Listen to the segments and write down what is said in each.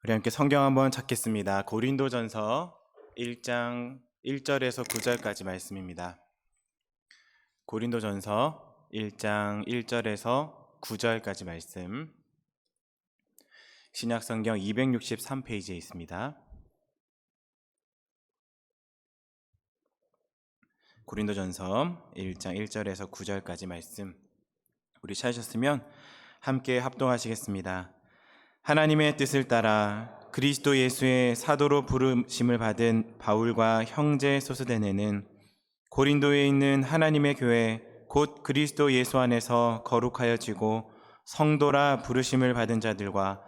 우리 함께 성경 한번 찾겠습니다. 고린도전서 1장 1절에서 9절까지 말씀입니다. 고린도전서 1장 1절에서 9절까지 말씀, 신약성경 263페이지에 있습니다. 고린도전서 1장 1절에서 9절까지 말씀, 우리 찾으셨으면 함께 합동하시겠습니다. 하나님의 뜻을 따라 그리스도 예수의 사도로 부르심을 받은 바울과 형제 소스데네는 고린도에 있는 하나님의 교회 곧 그리스도 예수 안에서 거룩하여지고 성도라 부르심을 받은 자들과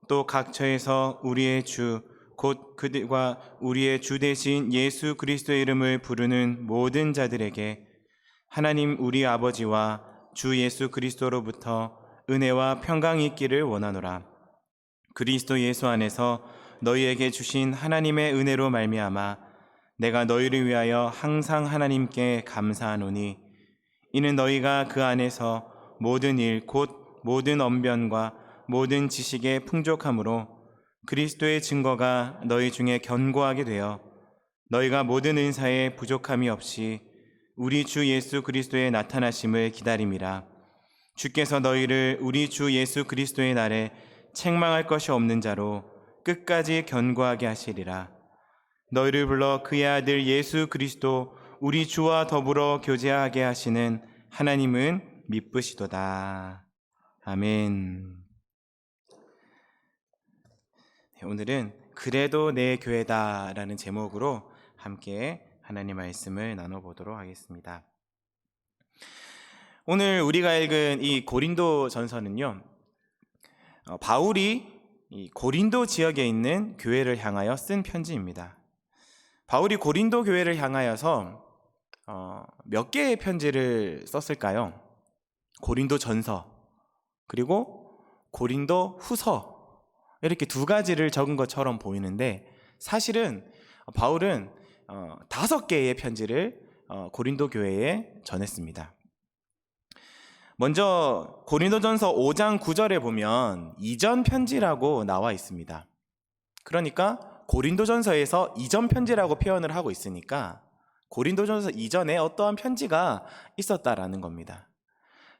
또 각처에서 우리의 주 곧 그들과 우리의 주 되신 예수 그리스도의 이름을 부르는 모든 자들에게 하나님 우리 아버지와 주 예수 그리스도로부터 은혜와 평강이 있기를 원하노라. 그리스도 예수 안에서 너희에게 주신 하나님의 은혜로 말미암아 내가 너희를 위하여 항상 하나님께 감사하노니 이는 너희가 그 안에서 모든 일 곧 모든 언변과 모든 지식에 풍족함으로 그리스도의 증거가 너희 중에 견고하게 되어 너희가 모든 은사에 부족함이 없이 우리 주 예수 그리스도의 나타나심을 기다림이라. 주께서 너희를 우리 주 예수 그리스도의 날에 책망할 것이 없는 자로 끝까지 견고하게 하시리라. 너희를 불러 그의 아들 예수 그리스도 우리 주와 더불어 교제하게 하시는 하나님은 미쁘시도다. 아멘. 오늘은 그래도 내 교회다 라는 제목으로 함께 하나님 말씀을 나눠보도록 하겠습니다. 오늘 우리가 읽은 이 고린도 전서는요, 바울이 이 고린도 지역에 있는 교회를 향하여 쓴 편지입니다. 바울이 고린도 교회를 향하여서 몇 개의 편지를 썼을까요? 고린도 전서 그리고 고린도 후서, 이렇게 두 가지를 적은 것처럼 보이는데 사실은 바울은 5개의 편지를 고린도 교회에 전했습니다. 먼저 고린도전서 5장 9절에 보면 이전 편지라고 나와 있습니다. 그러니까 고린도전서에서 이전 편지라고 표현을 하고 있으니까 고린도전서 이전에 어떠한 편지가 있었다라는 겁니다.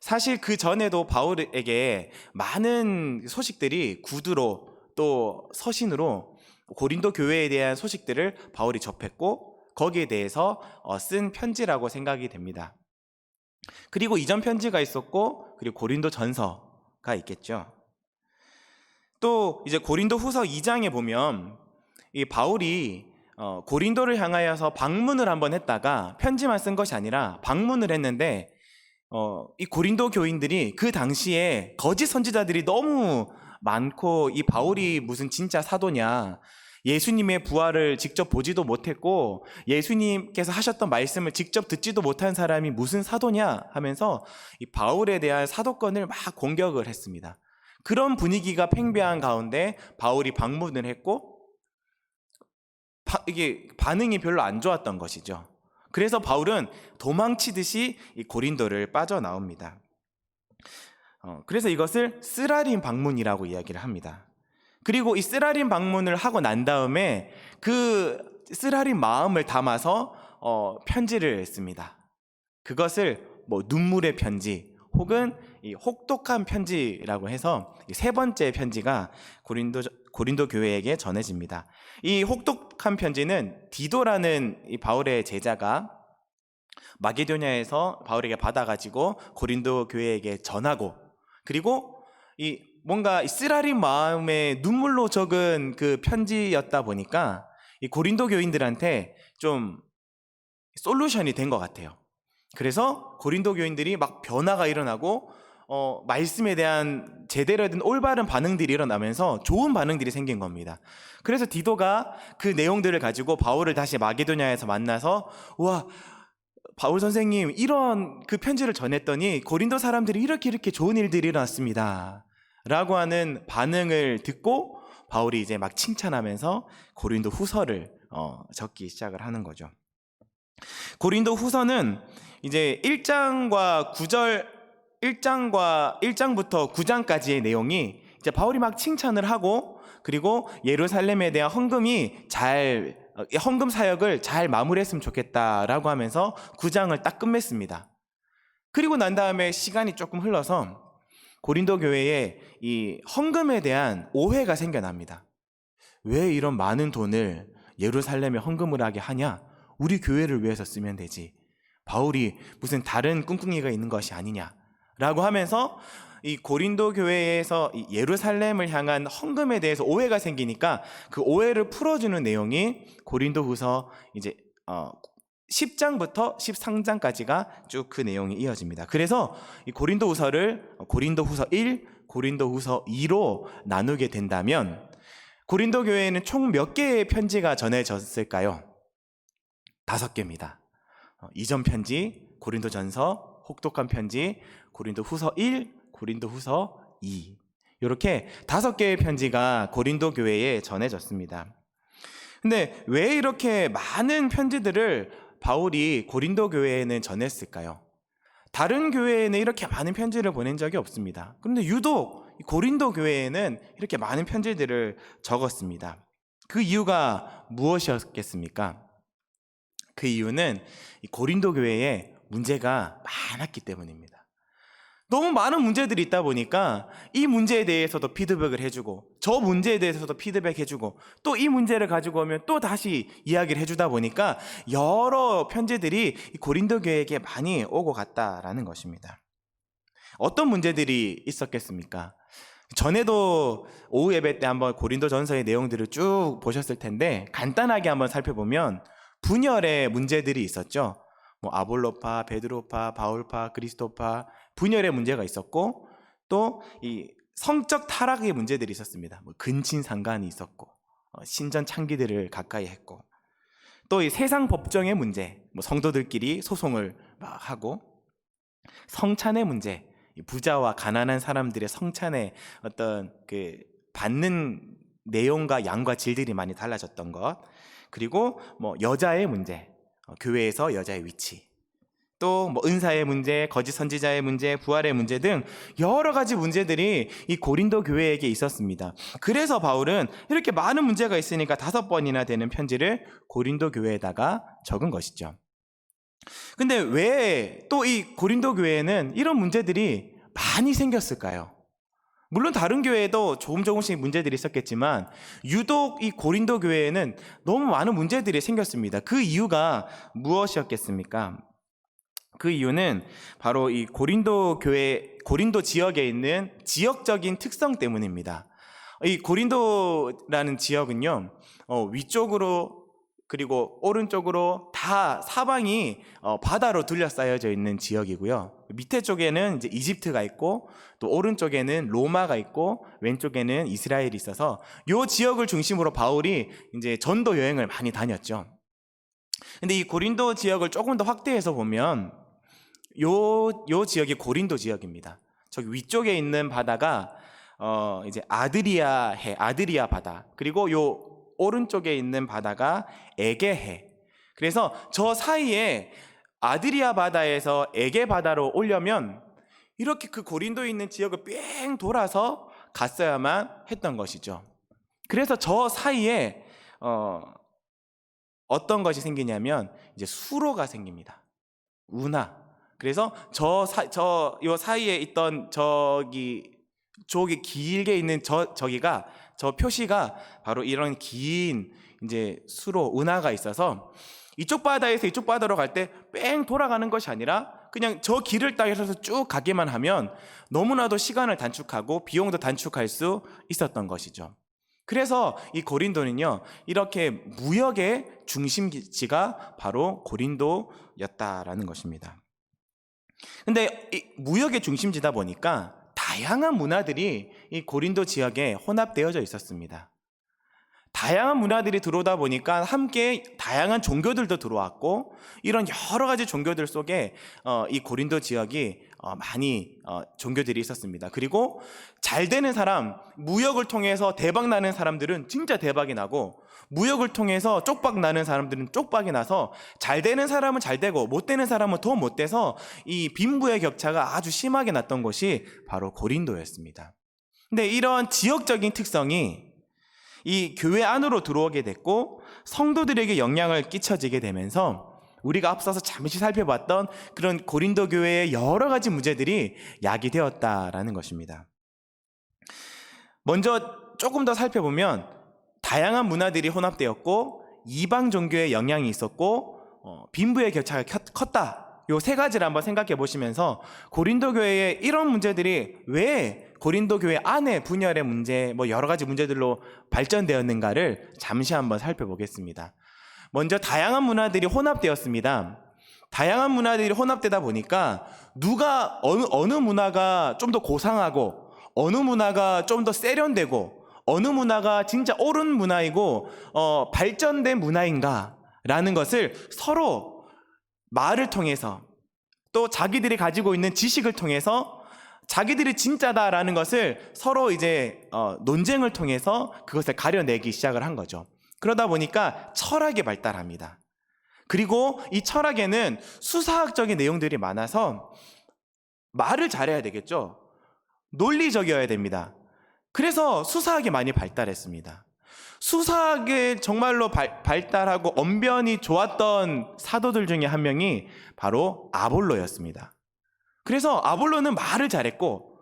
사실 그 전에도 바울에게 많은 소식들이 구두로 또 서신으로 고린도 교회에 대한 소식들을 바울이 접했고 거기에 대해서 쓴 편지라고 생각이 됩니다. 그리고 이전 편지가 있었고 그리고 고린도 전서가 있겠죠. 또 이제 고린도 후서 2장에 보면 이 바울이 고린도를 향하여서 방문을 한번 했다가 편지만 쓴 것이 아니라 방문을 했는데 이 고린도 교인들이 그 당시에 거짓 선지자들이 너무 많고 이 바울이 무슨 진짜 사도냐, 예수님의 부활을 직접 보지도 못했고 예수님께서 하셨던 말씀을 직접 듣지도 못한 사람이 무슨 사도냐 하면서 이 바울에 대한 사도권을 막 공격을 했습니다. 그런 분위기가 팽배한 가운데 바울이 방문을 했고 이게 반응이 별로 안 좋았던 것이죠. 그래서 바울은 도망치듯이 이 고린도를 빠져나옵니다. 그래서 이것을 쓰라림 방문이라고 이야기를 합니다. 그리고 이 쓰라림 방문을 하고 난 다음에 그 쓰라림 마음을 담아서 편지를 씁니다. 그것을 눈물의 편지 혹은 이 혹독한 편지라고 해서 세 번째 편지가 고린도 교회에게 전해집니다. 이 혹독한 편지는 디도라는 이 바울의 제자가 마게도냐에서 바울에게 받아가지고 고린도 교회에게 전하고, 그리고 이 뭔가 쓰라린 마음에 눈물로 적은 그 편지였다 보니까 이 고린도 교인들한테 좀 솔루션이 된 것 같아요. 그래서 고린도 교인들이 막 변화가 일어나고 말씀에 대한 제대로 된 올바른 반응들이 일어나면서 좋은 반응들이 생긴 겁니다. 그래서 디도가 그 내용들을 가지고 바울을 다시 마게도냐에서 만나서, 와, 바울 선생님, 이런 그 편지를 전했더니 고린도 사람들이 이렇게 좋은 일들이 일어났습니다 라고 하는 반응을 듣고 바울이 이제 막 칭찬하면서 고린도 후서를 적기 시작을 하는 거죠. 고린도 후서는 이제 1장부터 9장까지의 내용이 이제 바울이 막 칭찬을 하고, 그리고 예루살렘에 대한 헌금 사역을 잘 마무리했으면 좋겠다라고 하면서 9장을 딱 끝맺습니다. 그리고 난 다음에 시간이 조금 흘러서 고린도 교회에 이 헌금에 대한 오해가 생겨납니다. 왜 이런 많은 돈을 예루살렘에 헌금을 하게 하냐? 우리 교회를 위해서 쓰면 되지. 바울이 무슨 다른 꿍꿍이가 있는 것이 아니냐라고 하면서 이 고린도 교회에서 이 예루살렘을 향한 헌금에 대해서 오해가 생기니까 그 오해를 풀어주는 내용이 고린도후서 이제 10장부터 13장까지가 쭉 그 내용이 이어집니다. 그래서 이 고린도후서를 고린도후서 1, 고린도후서 2로 나누게 된다면 고린도 교회에는 총 몇 개의 편지가 전해졌을까요? 5개입니다. 이전 편지, 고린도전서, 혹독한 편지, 고린도후서 1, 고린도후서 2, 이렇게 5개의 편지가 고린도 교회에 전해졌습니다. 근데 왜 이렇게 많은 편지들을 바울이 고린도 교회에는 전했을까요? 다른 교회에는 이렇게 많은 편지를 보낸 적이 없습니다. 그런데 유독 고린도 교회에는 이렇게 많은 편지들을 적었습니다. 그 이유가 무엇이었겠습니까? 그 이유는 고린도 교회에 문제가 많았기 때문입니다. 너무 많은 문제들이 있다 보니까 이 문제에 대해서도 피드백을 해주고, 저 문제에 대해서도 피드백해주고, 또 이 문제를 가지고 오면 또 다시 이야기를 해주다 보니까 여러 편지들이 고린도 교회에게 많이 오고 갔다라는 것입니다. 어떤 문제들이 있었겠습니까? 전에도 오후 예배 때 한번 고린도전서의 내용들을 쭉 보셨을 텐데, 간단하게 한번 살펴보면 분열의 문제들이 있었죠. 아볼로파, 베드로파, 바울파, 그리스도파, 분열의 문제가 있었고, 또 이 성적 타락의 문제들이 있었습니다. 근친상간이 있었고, 신전 창기들을 가까이 했고, 또 이 세상 법정의 문제, 성도들끼리 소송을 막 하고, 성찬의 문제, 부자와 가난한 사람들의 성찬의 어떤 그 받는 내용과 양과 질들이 많이 달라졌던 것, 그리고 여자의 문제, 교회에서 여자의 위치, 또 은사의 문제, 거짓 선지자의 문제, 부활의 문제 등 여러 가지 문제들이 이 고린도 교회에게 있었습니다. 그래서 바울은 이렇게 많은 문제가 있으니까 5번이나 되는 편지를 고린도 교회에다가 적은 것이죠. 근데 왜 또 이 고린도 교회에는 이런 문제들이 많이 생겼을까요? 물론 다른 교회에도 조금씩 문제들이 있었겠지만 유독 이 고린도 교회에는 너무 많은 문제들이 생겼습니다. 그 이유가 무엇이었겠습니까? 그 이유는 바로 이 고린도 지역에 있는 지역적인 특성 때문입니다. 이 고린도라는 지역은요, 위쪽으로 그리고 오른쪽으로 다 사방이 바다로 둘러싸여져 있는 지역이고요. 밑에 쪽에는 이제 이집트가 있고, 또 오른쪽에는 로마가 있고, 왼쪽에는 이스라엘이 있어서 이 지역을 중심으로 바울이 이제 전도 여행을 많이 다녔죠. 근데 이 고린도 지역을 조금 더 확대해서 보면 요 지역이 고린도 지역입니다. 저기 위쪽에 있는 바다가 이제 아드리아 바다, 그리고 요 오른쪽에 있는 바다가 에게해. 그래서 저 사이에 아드리아 바다에서 에게 바다로 오려면 이렇게 그 고린도에 있는 지역을 뺑 돌아서 갔어야만 했던 것이죠. 그래서 저 사이에 어떤 것이 생기냐면 이제 수로가 생깁니다. 운하. 그래서 요 사이에 있던 저기 길게 있는 저기가, 저 표시가 바로 이런 긴 이제 수로, 운하가 있어서 이쪽 바다에서 이쪽 바다로 갈 때 뺑 돌아가는 것이 아니라 그냥 저 길을 따라서 쭉 가기만 하면 너무나도 시간을 단축하고 비용도 단축할 수 있었던 것이죠. 그래서 이 고린도는요, 이렇게 무역의 중심지가 바로 고린도였다라는 것입니다. 근데 이 무역의 중심지다 보니까 다양한 문화들이 이 고린도 지역에 혼합되어져 있었습니다. 다양한 문화들이 들어오다 보니까 함께 다양한 종교들도 들어왔고, 이런 여러 가지 종교들 속에 이 고린도 지역이 많이 종교들이 있었습니다. 그리고 잘 되는 사람, 무역을 통해서 대박 나는 사람들은 진짜 대박이 나고, 무역을 통해서 쪽박 나는 사람들은 쪽박이 나서, 잘 되는 사람은 잘 되고 못 되는 사람은 더 못 돼서 이 빈부의 격차가 아주 심하게 났던 곳이 바로 고린도였습니다. 근데 이런 지역적인 특성이 이 교회 안으로 들어오게 됐고 성도들에게 영향을 끼쳐지게 되면서 우리가 앞서서 잠시 살펴봤던 그런 고린도 교회의 여러 가지 문제들이 야기되었다라는 것입니다. 먼저 조금 더 살펴보면 다양한 문화들이 혼합되었고 이방 종교의 영향이 있었고 빈부의 격차가 컸다. 요 세 가지를 한번 생각해 보시면서 고린도 교회의 이런 문제들이 왜 고린도 교회 안의 분열의 문제, 여러 가지 문제들로 발전되었는가를 잠시 한번 살펴보겠습니다. 먼저 다양한 문화들이 혼합되었습니다. 다양한 문화들이 혼합되다 보니까 누가 어느 문화가 좀 더 고상하고 어느 문화가 좀 더 세련되고 어느 문화가 진짜 옳은 문화이고 발전된 문화인가라는 것을 서로 말을 통해서 또 자기들이 가지고 있는 지식을 통해서 자기들이 진짜다라는 것을 서로 이제 논쟁을 통해서 그것을 가려내기 시작을 한 거죠. 그러다 보니까 철학이 발달합니다. 그리고 이 철학에는 수사학적인 내용들이 많아서 말을 잘해야 되겠죠. 논리적이어야 됩니다. 그래서 수사학이 많이 발달했습니다. 수사학에 정말로 발달하고 언변이 좋았던 사도들 중에 한 명이 바로 아볼로였습니다. 그래서 아볼로는 말을 잘했고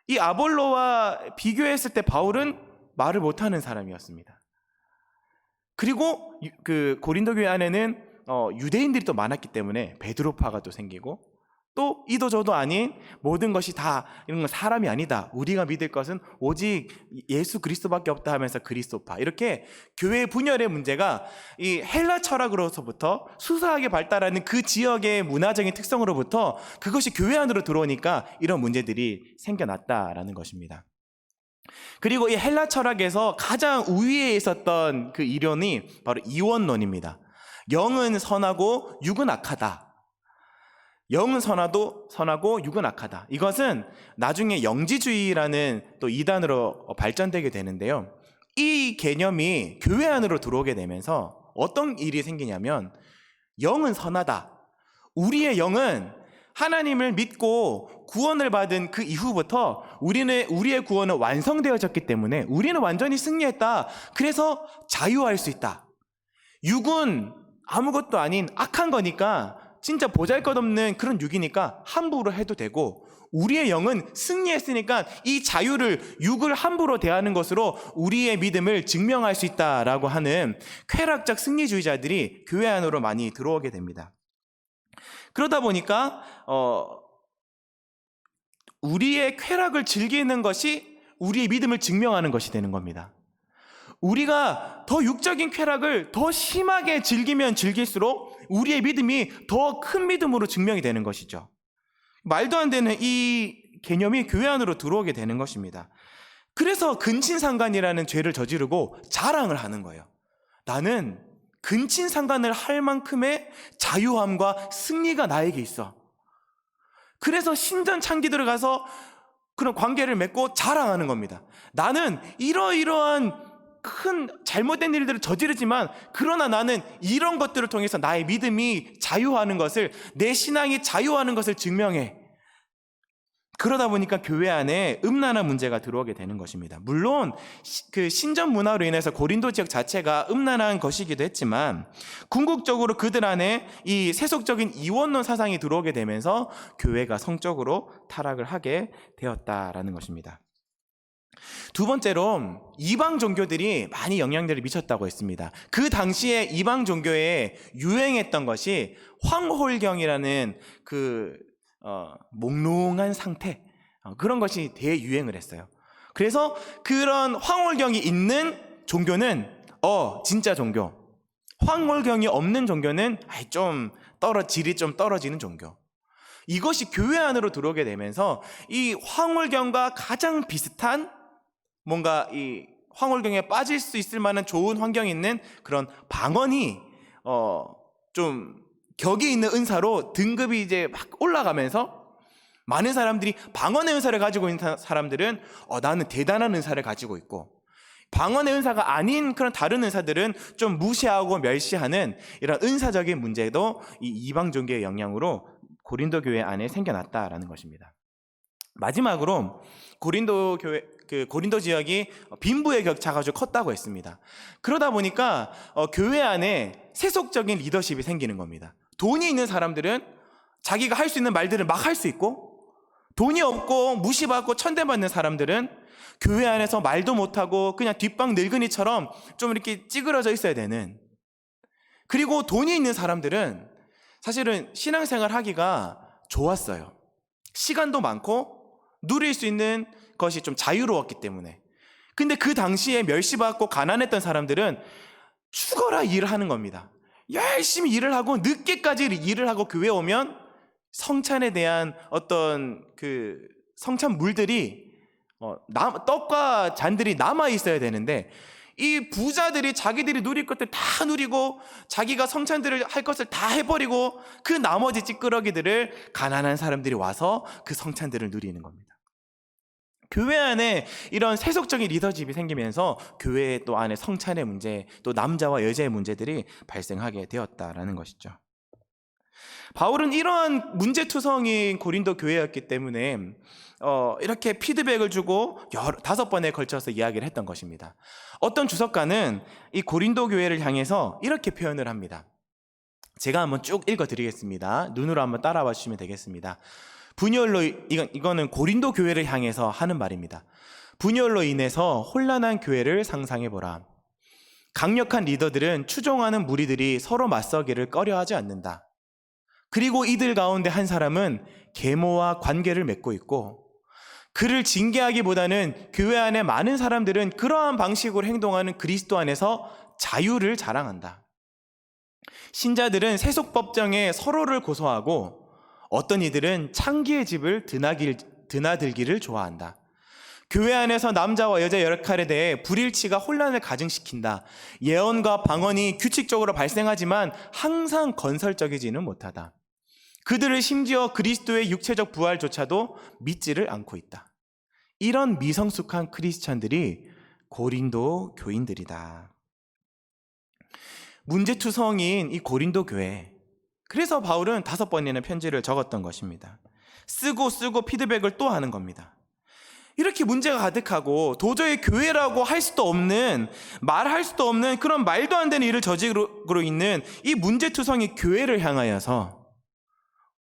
이 아볼로와 비교했을 때 바울은 말을 못하는 사람이었습니다. 그리고 그 고린도 교회 안에는 유대인들이 또 많았기 때문에 베드로파가 또 생기고 또 이도 저도 아닌 모든 것이 다 이런 건 사람이 아니다. 우리가 믿을 것은 오직 예수 그리스도밖에 없다 하면서 그리스도파. 이렇게 교회 분열의 문제가 이 헬라 철학으로서부터 수사하게 발달하는 그 지역의 문화적인 특성으로부터 그것이 교회 안으로 들어오니까 이런 문제들이 생겨났다라는 것입니다. 그리고 이 헬라 철학에서 가장 우위에 있었던 그 이론이 바로 이원론입니다. 영은 선하고 육은 악하다. 영은 선하고 육은 악하다. 이것은 나중에 영지주의라는 또 이단으로 발전되게 되는데요. 이 개념이 교회 안으로 들어오게 되면서 어떤 일이 생기냐면 영은 선하다. 우리의 영은 하나님을 믿고 구원을 받은 그 이후부터 우리의 구원은 완성되어졌기 때문에 우리는 완전히 승리했다. 그래서 자유할 수 있다. 육은 아무것도 아닌 악한 거니까 진짜 보잘것없는 그런 육이니까 함부로 해도 되고 우리의 영은 승리했으니까 이 자유를 육을 함부로 대하는 것으로 우리의 믿음을 증명할 수 있다라고 하는 쾌락적 승리주의자들이 교회 안으로 많이 들어오게 됩니다. 그러다 보니까 우리의 쾌락을 즐기는 것이 우리의 믿음을 증명하는 것이 되는 겁니다. 우리가 더 육적인 쾌락을 더 심하게 즐기면 즐길수록 우리의 믿음이 더 큰 믿음으로 증명이 되는 것이죠. 말도 안 되는 이 개념이 교회 안으로 들어오게 되는 것입니다. 그래서 근친상간이라는 죄를 저지르고 자랑을 하는 거예요. 나는 근친상간을 할 만큼의 자유함과 승리가 나에게 있어. 그래서 신전 창기 들어가서 그런 관계를 맺고 자랑하는 겁니다. 나는 이러이러한 큰 잘못된 일들을 저지르지만 그러나 나는 이런 것들을 통해서 나의 믿음이 자유하는 것을, 내 신앙이 자유하는 것을 증명해. 그러다 보니까 교회 안에 음란한 문제가 들어오게 되는 것입니다. 물론 그 신전 문화로 인해서 고린도 지역 자체가 음란한 것이기도 했지만 궁극적으로 그들 안에 이 세속적인 이원론 사상이 들어오게 되면서 교회가 성적으로 타락을 하게 되었다라는 것입니다. 두 번째로 이방 종교들이 많이 영향력을 미쳤다고 했습니다. 그 당시에 이방 종교에 유행했던 것이 황홀경이라는 그 몽롱한 상태, 그런 것이 대유행을 했어요. 그래서 그런 황홀경이 있는 종교는 진짜 종교, 황홀경이 없는 종교는 질이 좀 떨어지는 종교. 이것이 교회 안으로 들어오게 되면서 이 황홀경과 가장 비슷한 뭔가 이 황홀경에 빠질 수 있을 만한 좋은 환경이 있는 그런 방언이 좀 격이 있는 은사로 등급이 이제 막 올라가면서 많은 사람들이 방언의 은사를 가지고 있는 사람들은 나는 대단한 은사를 가지고 있고, 방언의 은사가 아닌 그런 다른 은사들은 좀 무시하고 멸시하는 이런 은사적인 문제도 이 이방 종교의 영향으로 고린도 교회 안에 생겨났다라는 것입니다. 마지막으로 고린도 지역이 빈부의 격차가 아주 컸다고 했습니다. 그러다 보니까 교회 안에 세속적인 리더십이 생기는 겁니다. 돈이 있는 사람들은 자기가 할 수 있는 말들을 막 할 수 있고, 돈이 없고 무시받고 천대받는 사람들은 교회 안에서 말도 못하고 그냥 뒷방 늙은이처럼 좀 이렇게 찌그러져 있어야 되는, 그리고 돈이 있는 사람들은 사실은 신앙생활 하기가 좋았어요. 시간도 많고 누릴 수 있는 것이 좀 자유로웠기 때문에. 근데 그 당시에 멸시받고 가난했던 사람들은 죽어라 일을 하는 겁니다. 열심히 일을 하고 늦게까지 일을 하고 교회 오면 성찬에 대한 어떤 그 성찬 물들이 떡과 잔들이 남아 있어야 되는데, 이 부자들이 자기들이 누릴 것들 다 누리고 자기가 성찬들을 할 것을 다 해버리고 그 나머지 찌끄러기들을 가난한 사람들이 와서 그 성찬들을 누리는 겁니다. 교회 안에 이런 세속적인 리더십이 생기면서 교회 또 안에 성찬의 문제, 또 남자와 여자의 문제들이 발생하게 되었다라는 것이죠. 바울은 이러한 문제투성인 고린도 교회였기 때문에 이렇게 피드백을 주고 5번에 걸쳐서 이야기를 했던 것입니다. 어떤 주석가는 이 고린도 교회를 향해서 이렇게 표현을 합니다. 제가 한번 쭉 읽어드리겠습니다. 눈으로 한번 따라와 주시면 되겠습니다. 분열로, 이거는 고린도 교회를 향해서 하는 말입니다. 분열로 인해서 혼란한 교회를 상상해보라. 강력한 리더들은 추종하는 무리들이 서로 맞서기를 꺼려하지 않는다. 그리고 이들 가운데 한 사람은 계모와 관계를 맺고 있고, 그를 징계하기보다는 교회 안에 많은 사람들은 그러한 방식으로 행동하는 그리스도 안에서 자유를 자랑한다. 신자들은 세속법정에 서로를 고소하고, 어떤 이들은 창기의 집을 드나들기를 좋아한다. 교회 안에서 남자와 여자 역할에 대해 불일치가 혼란을 가중시킨다. 예언과 방언이 규칙적으로 발생하지만 항상 건설적이지는 못하다. 그들을 심지어 그리스도의 육체적 부활조차도 믿지를 않고 있다. 이런 미성숙한 크리스찬들이 고린도 교인들이다. 문제투성인 이 고린도 교회, 그래서 바울은 5번이나 편지를 적었던 것입니다. 쓰고 피드백을 또 하는 겁니다. 이렇게 문제가 가득하고 도저히 교회라고 할 수도 없는, 말할 수도 없는 그런 말도 안 되는 일을 저지르고 있는 이 문제투성이 교회를 향하여서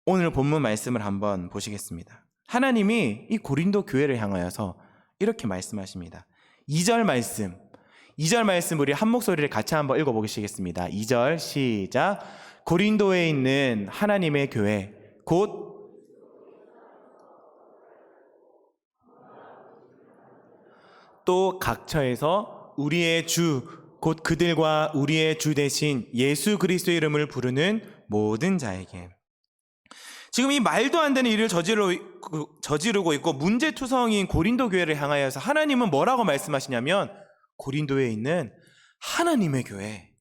오늘 본문 말씀을 한번 보시겠습니다. 하나님이 이 고린도 교회를 향하여서 이렇게 말씀하십니다. 2절 말씀 우리 한 목소리를 같이 한번 읽어보시겠습니다. 2절 시작. 고린도에 있는 하나님의 교회 곧 또 각처에서 우리의 주 곧 그들과 우리의 주 대신 예수 그리스도의 이름을 부르는 모든 자에게. 지금 이 말도 안 되는 일을 저지르고 있고 문제투성인 고린도 교회를 향하여서 하나님은 뭐라고 말씀하시냐면, 고린도에 있는 하나님의 교회,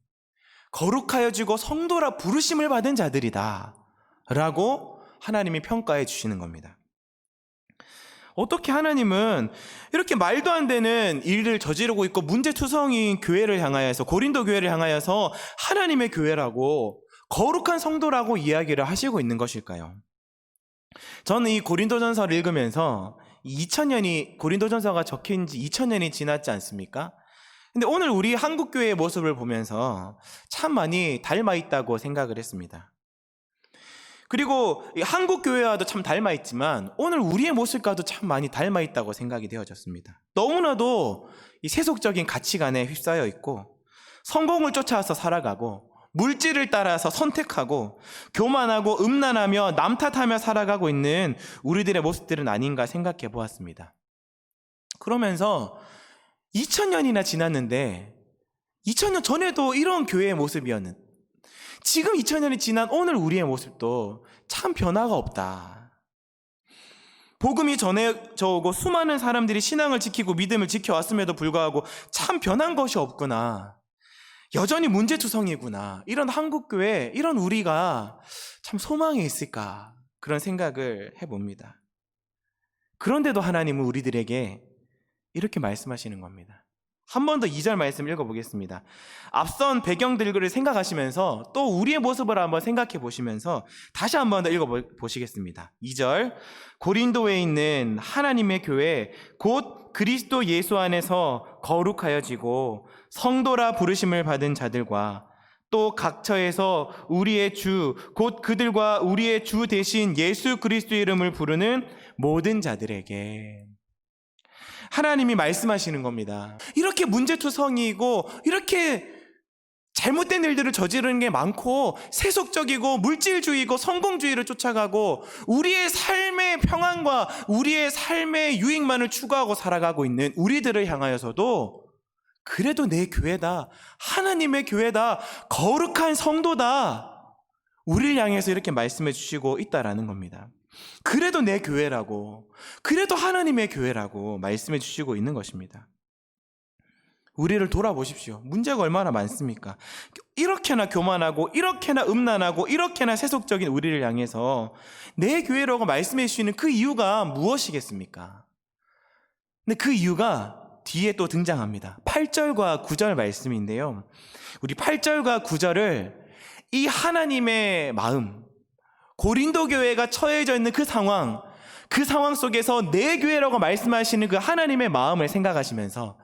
거룩하여지고 성도라 부르심을 받은 자들이다 라고 하나님이 평가해 주시는 겁니다. 어떻게 하나님은 이렇게 말도 안 되는 일을 저지르고 있고 문제투성인 교회를 향하여서, 고린도 교회를 향하여서 하나님의 교회라고, 거룩한 성도라고 이야기를 하시고 있는 것일까요? 저는 이 고린도전서를 읽으면서 2000년이, 고린도전서가 적힌 지 2000년이 지났지 않습니까? 근데 오늘 우리 한국교회의 모습을 보면서 참 많이 닮아있다고 생각을 했습니다. 그리고 한국교회와도 참 닮아있지만 오늘 우리의 모습과도 참 많이 닮아있다고 생각이 되어졌습니다. 너무나도 이 세속적인 가치관에 휩싸여 있고, 성공을 쫓아서 살아가고, 물질을 따라서 선택하고, 교만하고 음란하며 남 탓하며 살아가고 있는 우리들의 모습들은 아닌가 생각해 보았습니다. 그러면서 2000년이나 지났는데 2000년 전에도 이런 교회의 모습이었는, 지금 2000년이 지난 오늘 우리의 모습도 참 변화가 없다. 복음이 전해져 오고 수많은 사람들이 신앙을 지키고 믿음을 지켜왔음에도 불구하고 참 변한 것이 없구나. 여전히 문제투성이구나. 이런 한국교회, 이런 우리가 참 소망이 있을까, 그런 생각을 해봅니다. 그런데도 하나님은 우리들에게 이렇게 말씀하시는 겁니다. 한 번 더 2절 말씀 읽어보겠습니다. 앞선 배경들을 생각하시면서 또 우리의 모습을 한번 생각해 보시면서 다시 한 번 더 읽어보시겠습니다. 2절, 고린도에 있는 하나님의 교회 곧 그리스도 예수 안에서 거룩하여지고 성도라 부르심을 받은 자들과 또 각처에서 우리의 주 곧 그들과 우리의 주 대신 예수 그리스도의 이름을 부르는 모든 자들에게, 하나님이 말씀하시는 겁니다. 이렇게 문제투성이고 이렇게 잘못된 일들을 저지르는 게 많고 세속적이고 물질주의고 성공주의를 쫓아가고 우리의 삶의 평안과 우리의 삶의 유익만을 추구하고 살아가고 있는 우리들을 향하여서도 그래도 내 교회다, 하나님의 교회다, 거룩한 성도다, 우리를 향해서 이렇게 말씀해 주시고 있다라는 겁니다. 그래도 내 교회라고, 그래도 하나님의 교회라고 말씀해 주시고 있는 것입니다. 우리를 돌아보십시오. 문제가 얼마나 많습니까? 이렇게나 교만하고 이렇게나 음란하고 이렇게나 세속적인 우리를 향해서 내 교회라고 말씀해 주시는 그 이유가 무엇이겠습니까? 근데 그 이유가 뒤에 또 등장합니다. 8절과 9절 말씀인데요, 우리 8절과 9절을 이 하나님의 마음, 고린도 교회가 처해져 있는 그 상황 속에서 내 교회라고 말씀하시는 그 하나님의 마음을 생각하시면서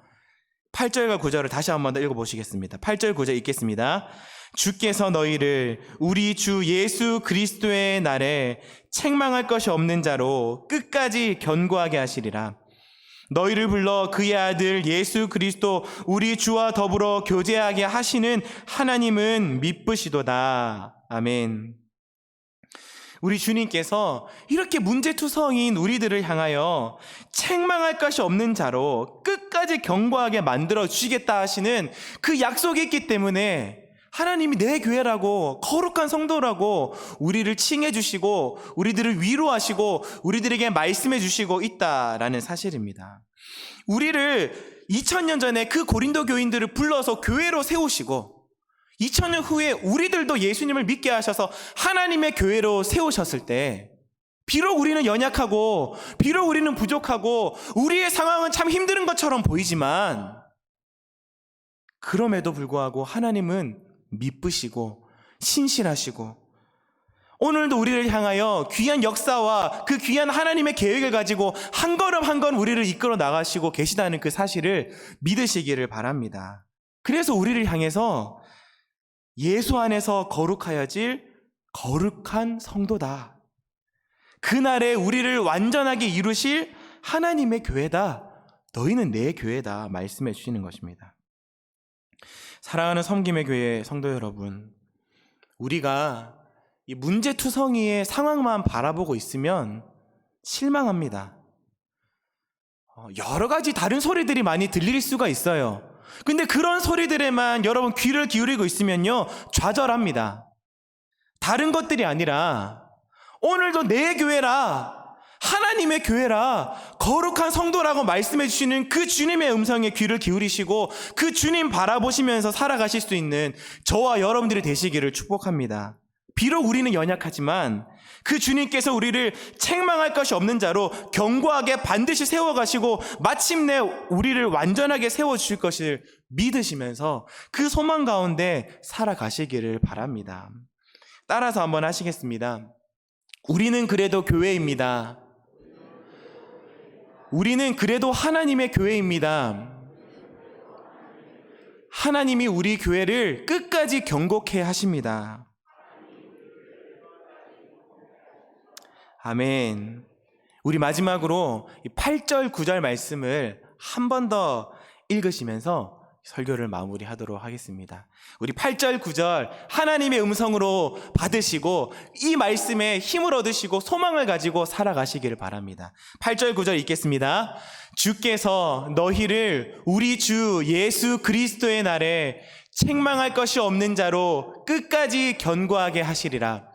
8절과 9절을 다시 한번 더 읽어보시겠습니다. 8절 9절 읽겠습니다. 주께서 너희를 우리 주 예수 그리스도의 날에 책망할 것이 없는 자로 끝까지 견고하게 하시리라. 너희를 불러 그의 아들 예수 그리스도 우리 주와 더불어 교제하게 하시는 하나님은 미쁘시도다. 아멘. 우리 주님께서 이렇게 문제투성인 우리들을 향하여 책망할 것이 없는 자로 끝까지 견고하게 만들어 주시겠다 하시는 그 약속이 있기 때문에 하나님이 내 교회라고, 거룩한 성도라고 우리를 칭해 주시고 우리들을 위로하시고 우리들에게 말씀해 주시고 있다라는 사실입니다. 우리를 2000년 전에 그 고린도 교인들을 불러서 교회로 세우시고 2000년 후에 우리들도 예수님을 믿게 하셔서 하나님의 교회로 세우셨을 때, 비록 우리는 연약하고 비록 우리는 부족하고 우리의 상황은 참 힘든 것처럼 보이지만 그럼에도 불구하고 하나님은 미쁘시고 신실하시고 오늘도 우리를 향하여 귀한 역사와 그 귀한 하나님의 계획을 가지고 한 걸음 한 걸음 우리를 이끌어 나가시고 계시다는 그 사실을 믿으시기를 바랍니다. 그래서 우리를 향해서 예수 안에서 거룩하여질 거룩한 성도다, 그날에 우리를 완전하게 이루실 하나님의 교회다, 너희는 내 교회다 말씀해 주시는 것입니다. 사랑하는 섬김의 교회 성도 여러분, 우리가 이 문제투성이의 상황만 바라보고 있으면 실망합니다. 여러 가지 다른 소리들이 많이 들릴 수가 있어요. 근데 그런 소리들에만 여러분 귀를 기울이고 있으면요, 좌절합니다. 다른 것들이 아니라 오늘도 내 교회라, 하나님의 교회라, 거룩한 성도라고 말씀해 주시는 그 주님의 음성에 귀를 기울이시고 그 주님 바라보시면서 살아가실 수 있는 저와 여러분들이 되시기를 축복합니다. 비록 우리는 연약하지만 그 주님께서 우리를 책망할 것이 없는 자로 견고하게 반드시 세워가시고 마침내 우리를 완전하게 세워주실 것을 믿으시면서 그 소망 가운데 살아가시기를 바랍니다. 따라서 한번 하시겠습니다. 우리는 그래도 교회입니다. 우리는 그래도 하나님의 교회입니다. 하나님이 우리 교회를 끝까지 견고케 하십니다. 아멘. 우리 마지막으로 8절 9절 말씀을 한 번 더 읽으시면서 설교를 마무리하도록 하겠습니다. 우리 8절 9절 하나님의 음성으로 받으시고 이 말씀에 힘을 얻으시고 소망을 가지고 살아가시기를 바랍니다. 8절 9절 읽겠습니다. 주께서 너희를 우리 주 예수 그리스도의 날에 책망할 것이 없는 자로 끝까지 견고하게 하시리라.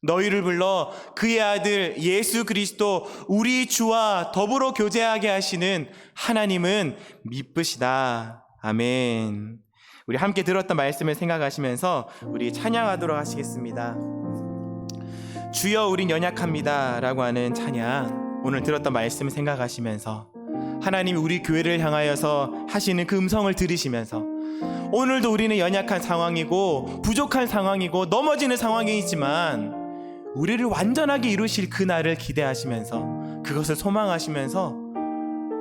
너희를 불러 그의 아들 예수 그리스도 우리 주와 더불어 교제하게 하시는 하나님은 미쁘시다. 아멘. 우리 함께 들었던 말씀을 생각하시면서 우리 찬양하도록 하시겠습니다. 주여 우린 연약합니다 라고 하는 찬양, 오늘 들었던 말씀을 생각하시면서 하나님이 우리 교회를 향하여서 하시는 그 음성을 들으시면서 오늘도 우리는 연약한 상황이고 부족한 상황이고 넘어지는 상황이지만 우리를 완전하게 이루실 그 날을 기대하시면서 그것을 소망하시면서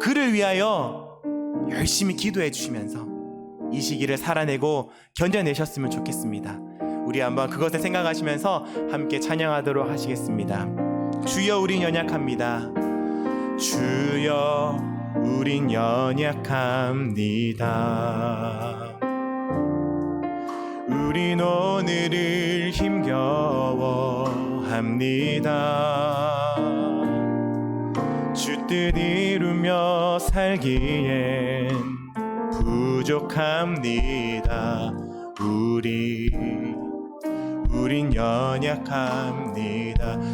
그를 위하여 열심히 기도해 주시면서 이 시기를 살아내고 견뎌내셨으면 좋겠습니다. 우리 한번 그것을 생각하시면서 함께 찬양하도록 하시겠습니다. 주여 우린 연약합니다. 주여 우린 연약합니다. 우린 오늘을 힘겨워합니다. 주 뜻 이루며 살기엔 부족합니다. 우린 연약합니다.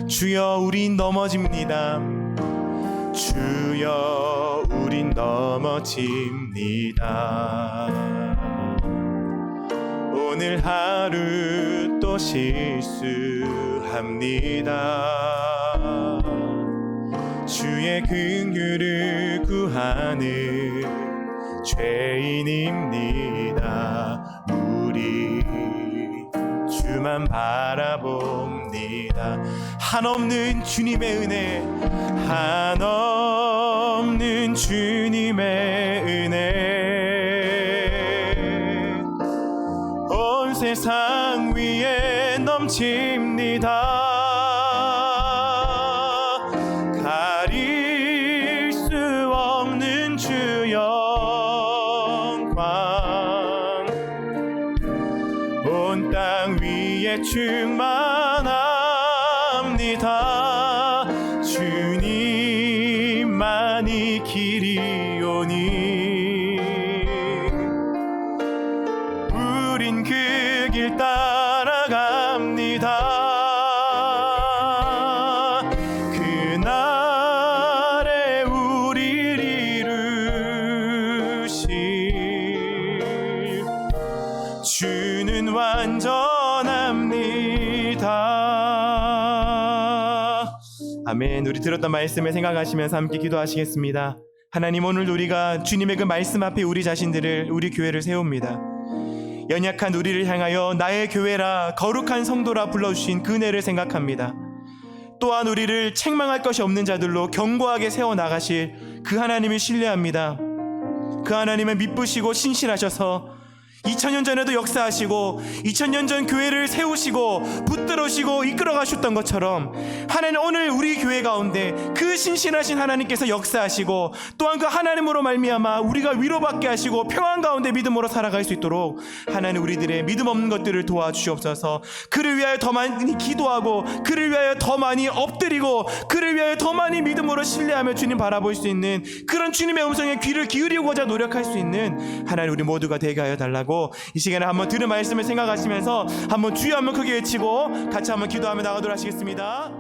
주여 우린 넘어집니다. 주여 우린 넘어집니다. 오늘 하루 또 실수합니다. 주의 긍휼을 구하는 죄인입니다. 우리 주만 바라봅니다. 한없는 주님의 은혜, 한없는 주님의 은혜 온 세상 위에 넘칩니다. 가릴 수 없는 주 영광 온 땅 위에 충만합니다. 주님만이 길이오니 우린 그 길 따라갑니다. 그날에 우리를 이루실 주는 완전합니다. 아멘. 우리 들었던 말씀을 생각하시면서 함께 기도하시겠습니다. 하나님, 오늘 우리가 주님의 그 말씀 앞에 우리 자신들을, 우리 교회를 세웁니다. 연약한 우리를 향하여 나의 교회라, 거룩한 성도라 불러주신 그 은혜를 생각합니다. 또한 우리를 책망할 것이 없는 자들로 견고하게 세워나가실 그 하나님을 신뢰합니다. 그 하나님은 미쁘시고 신실하셔서 2000년 전에도 역사하시고 2000년 전 교회를 세우시고 붙들으시고 이끌어 가셨던 것처럼 하나님, 오늘 우리 교회 가운데 그 신실하신 하나님께서 역사하시고 또한 그 하나님으로 말미암아 우리가 위로받게 하시고 평안 가운데 믿음으로 살아갈 수 있도록 하나님, 우리들의 믿음 없는 것들을 도와주시옵소서. 그를 위하여 더 많이 기도하고 그를 위하여 더 많이 엎드리고 그를 위하여 더 많이 믿음으로 신뢰하며 주님 바라볼 수 있는 그런 주님의 음성에 귀를 기울이고자 노력할 수 있는 하나님, 우리 모두가 되게 하여 달라고 이 시간에 한번 들은 말씀을 생각하시면서 한번 주여 한번 크게 외치고 같이 한번 기도하며 나가도록 하시겠습니다.